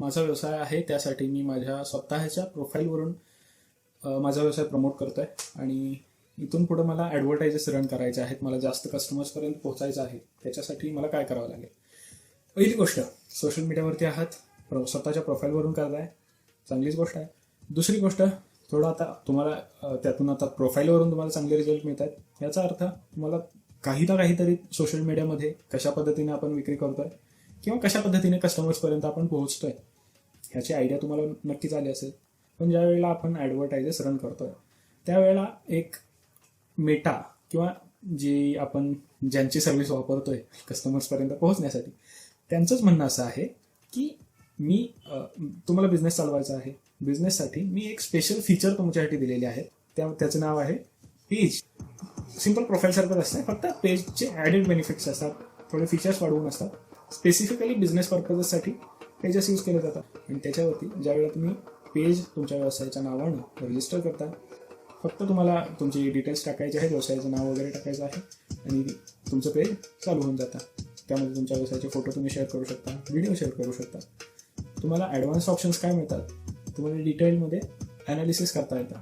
माझा व्यवसाय आहे, त्यासाठी मी माझ्या स्वतःच्या प्रोफाईलवरून माझा व्यवसाय प्रमोट करतोय आणि इथून पुढे मला ॲडव्हर्टायजेस रन करायचे आहेत. मला जास्त कस्टमर्सपर्यंत पोहोचायचं आहे. त्याच्यासाठी मला काय करावं लागेल? पहिली गोष्ट, सोशल मीडियावरती आहात, स्वतःच्या प्रोफाईलवरून करताय, चांगलीच गोष्ट आहे. दुसरी गोष्ट, थोडं आता तुम्हाला त्यातून आता प्रोफाईलवरून तुम्हाला चांगले रिझल्ट मिळत आहेत, याचा अर्थ तुम्हाला काही ना काहीतरी सोशल मीडियामध्ये कशा पद्धतीने आपण विक्री करतोय किंवा कशा पद्धतीने कस्टमर्सपर्यंत आपण पोहोचतोय ह्याची आयडिया तुम्हाला नक्कीच आली असेल. पण ज्या वेळेला आपण ॲडव्हर्टायजेस रन करतोय त्यावेळेला एक मेटा किंवा जी आपण ज्यांची सर्व्हिस वापरतोय कस्टमर्सपर्यंत पोहोचण्यासाठी, त्यांचंच म्हणणं असं आहे की मी तुम्हाला बिझनेस चालवायचा आहे, बिझनेससाठी मी एक स्पेशल फीचर तुमच्यासाठी दिलेले आहे. त्याचं नाव आहे पेज. सिम्पल प्रोफाईलसारखंच असतं, फक्त पेजचे ॲडेड बेनिफिट्स असतात, थोडे फीचर्स वाढवून असतात. स्पेसिफिकली बिझनेस पर्पजेससाठी पेजेस यूज केले जातात. आणि त्याच्यावरती ज्यावेळेला तुम्ही पेज तुमच्या व्यवसायाच्या नावानं रजिस्टर करता, फक्त तुम्हाला तुमचे डिटेल्स टाकायचे आहेत, व्यवसायाचं नाव वगैरे टाकायचं आहे आणि तुमचं पेज चालू होऊन जातं. त्यामध्ये तुमच्या व्यवसायाचे फोटो तुम्ही शेअर करू शकता, व्हिडिओ शेअर करू शकता. तुम्हाला ॲडव्हान्स ऑप्शन्स काय मिळतात? तुम्हाला डिटेलमध्ये ॲनालिसिस करता येतं.